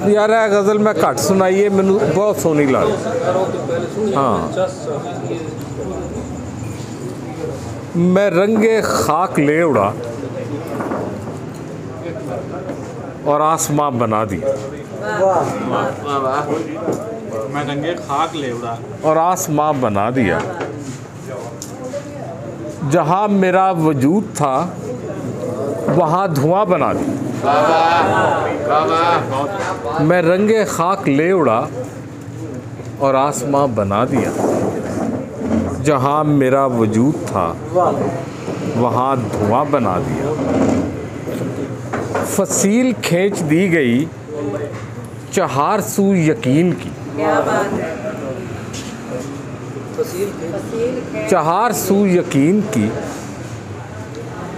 यार है गज़ल मैं घट सुनाई है, मैनू बहुत सोहनी लग। हाँ, मैं रंगे खाक ले उड़ा और आसमां बना दिया। मैं रंगे खाक ले उड़ा और आसमां बना दिया। जहाँ मेरा वजूद था वहाँ धुआं बना दिया। मैं रंगे खाक ले उड़ा और आसमां बना दिया। जहाँ मेरा वजूद था वहाँ धुआं बना दिया। फसील खींच दी गई चहार सू यकीन की। चहार सू यकीन की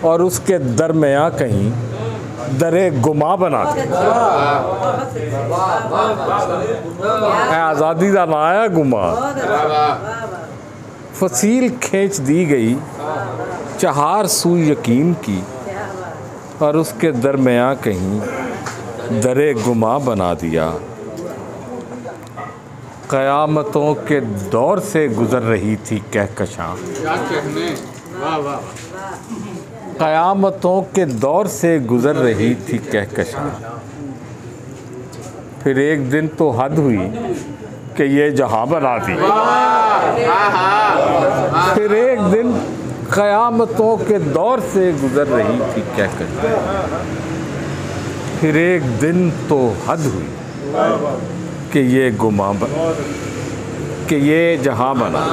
और उसके दरमिया कहीं दरे गुमा बना दिया। आज़ादी का ना आया गुमा। फसील खींच दी गई चहार सू यकीन की और उसके दरमिया कहीं दरे गुमा बना दिया। क़यामतों के दौर से गुज़र रही थी कहकशां। क़यामतों के दौर से गुज़र रही थी कहकशां। फिर एक दिन तो हद हुई कि ये जहां बना दी। फिर एक दिन क़यामतों के दौर से गुज़र रही थी कहकशां। फिर एक दिन तो हद हुई कि ये गुमा कि ये जहां बना।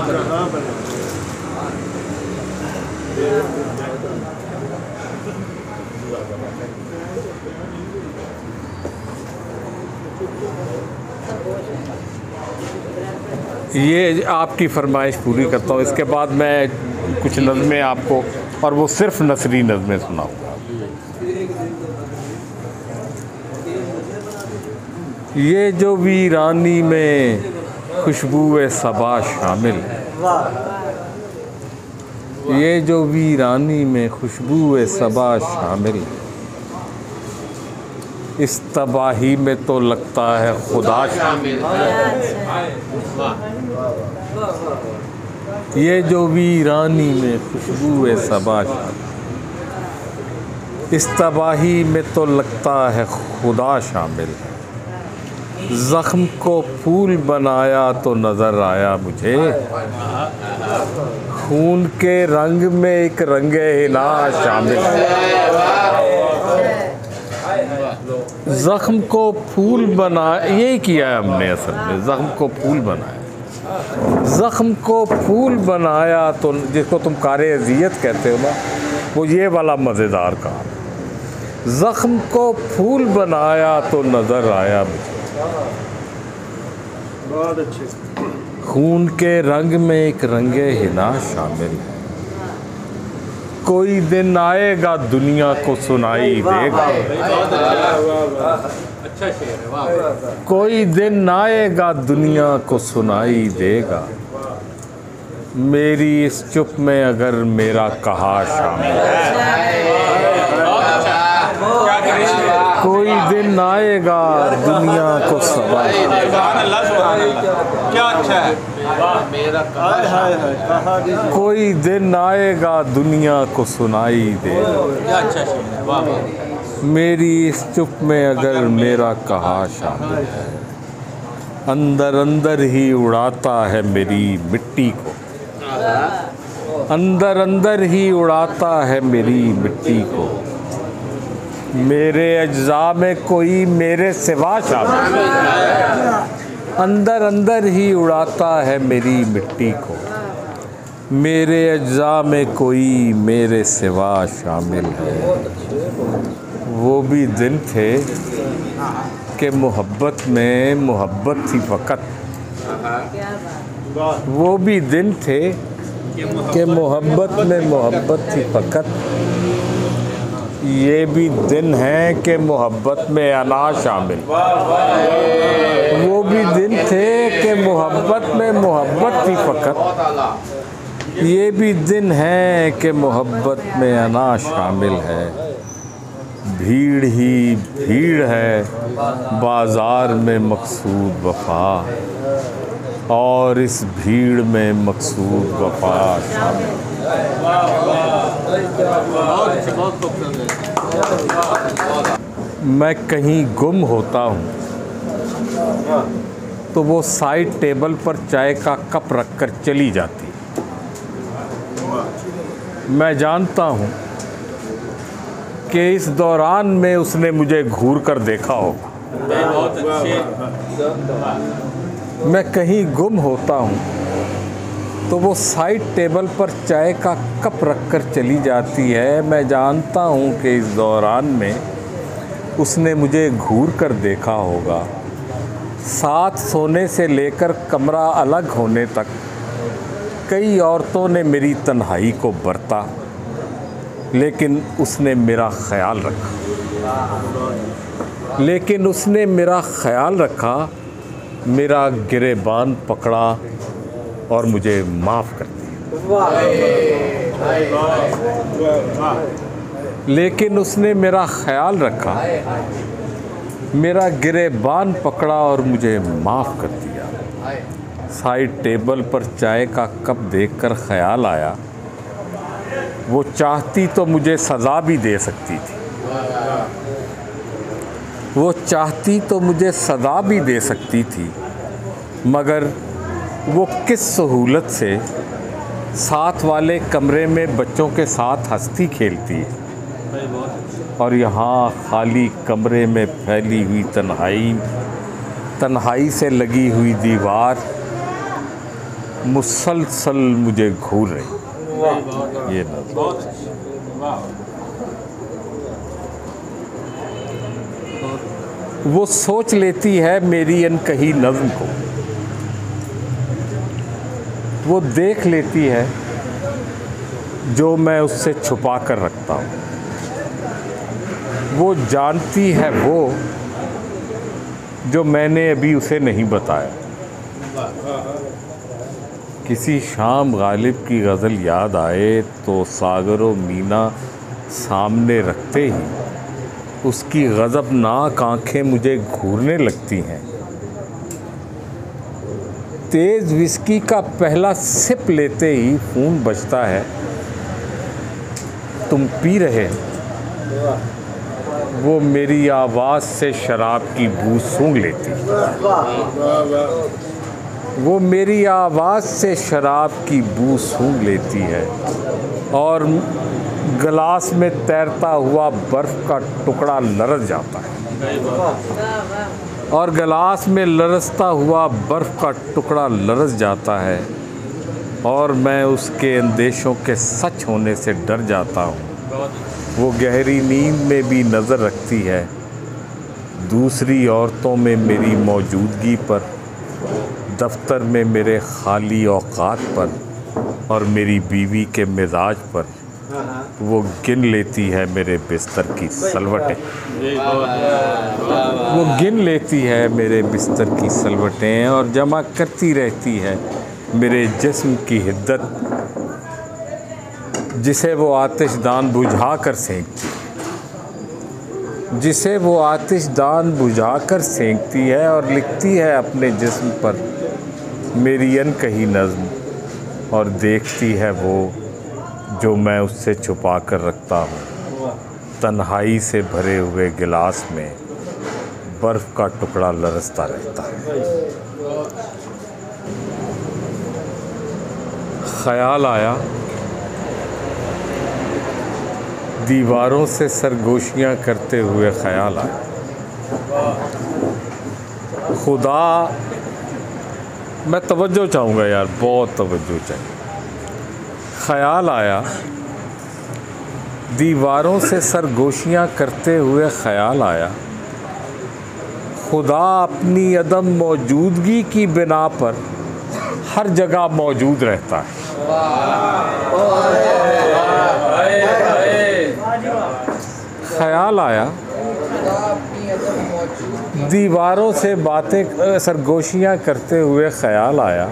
ये आपकी फरमाइश पूरी करता हूँ। इसके बाद मैं कुछ नज़में आपको, और वो सिर्फ नसरी नज़में सुनाऊँगा। ये जो वीरानी में खुशबू सबा शामिल, ये जो वीरानी में खुशबू सबा शामिल, इस तबाही में तो लगता है खुदा शामिल। ये जो वीरानी में खुशबू सबा शामिल, इस तबाही में तो लगता है खुदा शामिल। ज़ख्म को फूल बनाया तो नज़र आया मुझे, खून के रंग में एक रंगे हिना शामिल। ज़ख्म को फूल बना, यही किया है हमने असल में, ज़ख्म को फूल बनाया। ज़ख्म को फूल बनाया तो, जिसको तुम कारे अज़ियत कहते हो ना, वो ये वाला मज़ेदार काम। ज़ख्म को फूल बनाया तो नज़र आया मुझे, बहुत अच्छे। खून के रंग में एक रंगे हिना शामिल है। कोई दिन आएगा दुनिया को सुनाई देगा। अच्छा शेर है, वाह। कोई दिन आएगा दुनिया को सुनाई देगा, मेरी इस चुप में अगर मेरा कहा शामिल है। कोई दिन आएगा दुनिया को सुनाई देगा, क्या अच्छा है। कोई दिन आएगा दुनिया को सुनाई देगा, क्या अच्छा शेर है, वाह। मेरी इस चुप में अगर मेरा कहा शामिल है। अंदर अंदर ही उड़ाता है मेरी मिट्टी को, अंदर अंदर ही उड़ाता है मेरी मिट्टी को, मेरे अज्जा में कोई मेरे सिवा शामिल है। अंदर अंदर ही उड़ाता है मेरी मिट्टी को, मेरे अज्जा में कोई मेरे सिवा शामिल है। वो भी दिन थे कि मोहब्बत में मोहब्बत थी फ़कत, वो भी दिन थे कि मोहब्बत में मोहब्बत थी फ़कत, ये भी दिन है कि मोहब्बत में अना शामिल। वो भी दिन थे कि मोहब्बत में मोहब्बत थी फ़कत, ये भी दिन है कि मोहब्बत में अना शामिल है। भीड़ ही भीड़ है बाज़ार में मकसूद वफ़ा, और इस भीड़ में मकसूद वफ़ा शामिल। मैं कहीं गुम होता हूँ तो वो साइड टेबल पर चाय का कप रखकर चली जाती। मैं जानता हूँ कि इस दौरान में उसने मुझे घूर कर देखा होगा। बहुत अच्छे। मैं कहीं गुम होता हूँ तो वो साइड टेबल पर चाय का कप रखकर चली जाती है। मैं जानता हूँ कि इस दौरान में उसने मुझे घूर कर देखा होगा। साथ सोने से लेकर कमरा अलग होने तक कई औरतों ने मेरी तन्हाई को बरता, लेकिन उसने मेरा ख्याल रखा, मेरा गिरेबान पकड़ा और मुझे माफ़ कर दिया। लेकिन उसने मेरा ख्याल रखा, मेरा गिरेबान पकड़ा और मुझे माफ़ कर दिया। साइड टेबल पर चाय का कप देखकर ख्याल आया, वो चाहती तो मुझे सज़ा भी दे सकती थी। मगर वो किस सहूलत से साथ वाले कमरे में बच्चों के साथ हंसती खेलती है, और यहाँ खाली कमरे में फैली हुई तन्हाई से लगी हुई दीवार मुसलसल मुझे घूर रही। ये नज़र वो सोच लेती है मेरी अनकही नज़्म को, वो देख लेती है जो मैं उससे छुपा कर रखता हूँ। वो जानती है वो जो मैंने अभी उसे नहीं बताया। किसी शाम गालिब की गज़ल याद आए तो सागरो मीना सामने रखते ही उसकी गज़बनाक आँखें मुझे घूरने लगती हैं। तेज़ विस्की का पहला सिप लेते ही फ़ोन बजता है, तुम पी रहे। वो मेरी आवाज़ से शराब की बू सूंघ लेती। वो मेरी आवाज़ से शराब की बू सूंघ लेती है और गिलास में तैरता हुआ बर्फ़ का टुकड़ा लरज़ जाता है। और गिलास में लरसता हुआ बर्फ़ का टुकड़ा लरज़ जाता है और मैं उसके अंदेशों के सच होने से डर जाता हूँ। वो गहरी नींद में भी नज़र रखती है दूसरी औरतों में मेरी मौजूदगी पर, दफ्तर में मेरे खाली औकात पर और मेरी बीवी के मिजाज पर। वो गिन लेती है मेरे बिस्तर की सलवटें। वो गिन लेती है मेरे बिस्तर की सलवटें और जमा करती रहती है मेरे जिस्म की हिद्दत, जिसे वो आतिशदान बुझा कर सेंकती है और लिखती है अपने जिस्म पर मेरी अनकही नज़्म, और देखती है वो जो मैं उससे छुपा कर रखता हूँ। तन्हाई से भरे हुए गिलास में बर्फ़ का टुकड़ा लरसता रहता है। ख्याल आया, दीवारों से सरगोशियाँ करते हुए ख्याल आया, खुदा, मैं तवज्जो चाहूँगा यार, बहुत तवज्जो चाहिए। ख्याल आया, दीवारों से सरगोशियाँ करते हुए ख्याल आया, खुदा अपनी अदम मौजूदगी की बिना पर हर जगह मौजूद रहता है। ख्याल आया, दीवारों से सरगोशियाँ करते हुए ख्याल आया,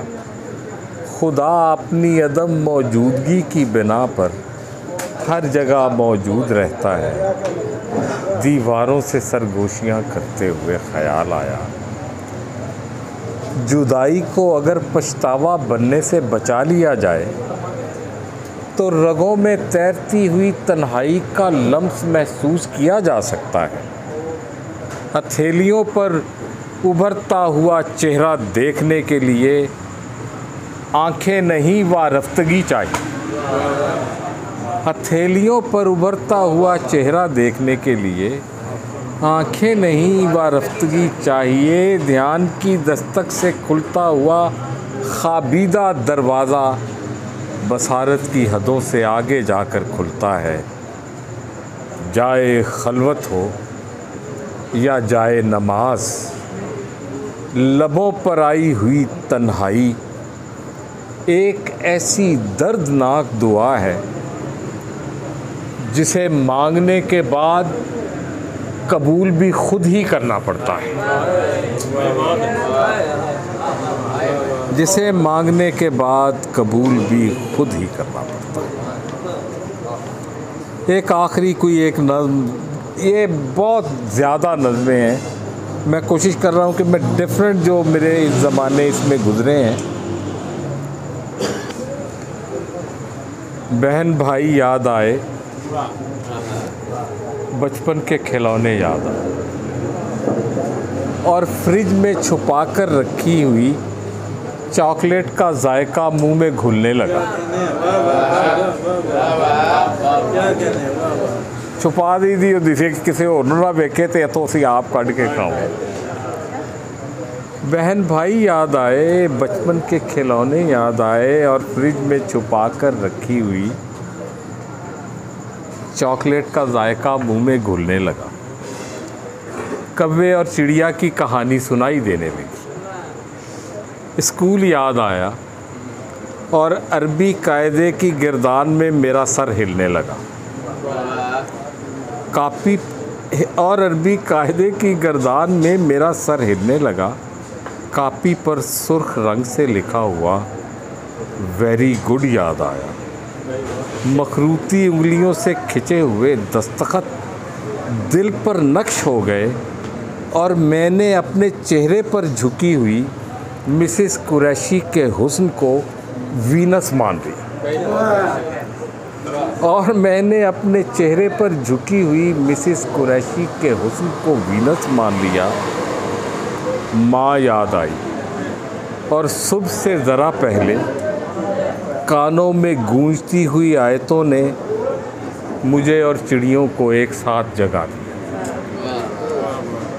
खुदा अपनी अदम मौजूदगी की बिना पर हर जगह मौजूद रहता है। दीवारों से सरगोशियां करते हुए ख्याल आया, जुदाई को अगर पछतावा बनने से बचा लिया जाए तो रगों में तैरती हुई तन्हाई का लम्स महसूस किया जा सकता है। हथेलियों पर उभरता हुआ चेहरा देखने के लिए आंखें नहीं वारफ्तगी चाहिए। हथेलियों पर उभरता हुआ चेहरा देखने के लिए आंखें नहीं वारफ्तगी चाहिए। ध्यान की दस्तक से खुलता हुआ खाबीदा दरवाज़ा बसारत की हदों से आगे जाकर खुलता है। जाए खलवत हो या जाए नमाज, लबों पर आई हुई तन्हाई एक ऐसी दर्दनाक दुआ है जिसे मांगने के बाद कबूल भी खुद ही करना पड़ता है। जिसे मांगने के बाद कबूल भी खुद ही करना पड़ता है। एक आखिरी कोई एक नज़्म, ये बहुत ज़्यादा नज़में हैं, मैं कोशिश कर रहा हूँ कि मैं डिफरेंट जो मेरे इस ज़माने इसमें गुज़रे हैं। बहन भाई याद आए, बचपन के खिलौने याद आए, और फ्रिज में छुपा कर रखी हुई चॉकलेट का जायका मुंह में घुलने लगा। छुपा दी थी जिसे किसी और ना देखे थे तो उसी आप काट के खाओ। बहन भाई याद आए, बचपन के खिलौने याद आए, और फ्रिज में छुपा कर रखी हुई चॉकलेट का जायका मुंह में घुलने लगा। कौवे और चिड़िया की कहानी सुनाई देने लगी। स्कूल याद आया और अरबी कायदे की गिरदान में मेरा सर हिलने लगा। अरबी कायदे की गिरदान में मेरा सर हिलने लगा। कापी पर सुर्ख रंग से लिखा हुआ वेरी गुड याद आया। मखरूती उंगलियों से खिंचे हुए दस्तखत दिल पर नक्श हो गए और मैंने अपने चेहरे पर झुकी हुई मिसेस कुरैशी के हुस्न को वीनस मान लिया। और मैंने अपने चेहरे पर झुकी हुई मिसेस कुरैशी के हुस्न को वीनस मान लिया। माँ याद आई और सुबह से ज़रा पहले कानों में गूंजती हुई आयतों ने मुझे और चिड़ियों को एक साथ जगा दिया।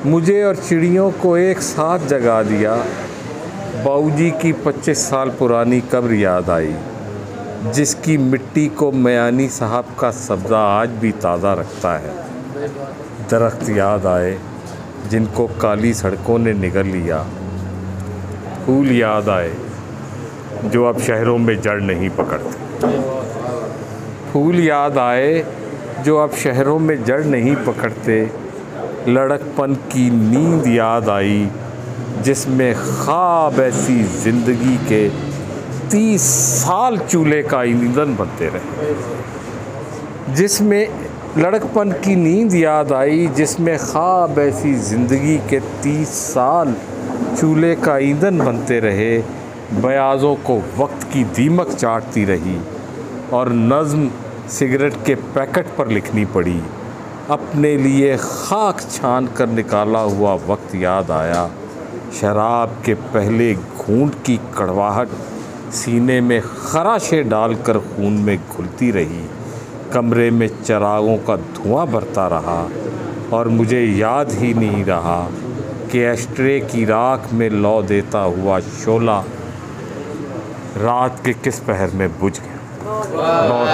मुझे और चिड़ियों को एक साथ जगा दिया। बाऊजी की 25 साल पुरानी कब्र याद आई, जिसकी मिट्टी को मयानी साहब का सब्ज़ा आज भी ताज़ा रखता है। दरख्त याद आए जिनको काली सड़कों ने निगल लिया। फूल याद आए जो अब शहरों में जड़ नहीं पकड़ते। फूल याद आए जो अब शहरों में जड़ नहीं पकड़ते। लड़कपन की नींद याद आई जिसमें ख्वाब ऐसी ज़िंदगी के 30 साल चूल्हे का ईंधन बनते रहे। जिसमें लड़कपन की नींद याद आई जिसमें ख्वाब ऐसी ज़िंदगी के 30 साल चूल्हे का ईंधन बनते रहे। बयाज़ों को वक्त की दीमक चाटती रही और नज़्म सिगरेट के पैकेट पर लिखनी पड़ी। अपने लिए खाक छान कर निकाला हुआ वक्त याद आया। शराब के पहले घूंट की कड़वाहट सीने में खराशें डालकर खून में घुलती रही। कमरे में चिरागों का धुआं भरता रहा और मुझे याद ही नहीं रहा कि एस्ट्रे की राख में लौ देता हुआ शोला रात के किस पहर में बुझ गया। बहुत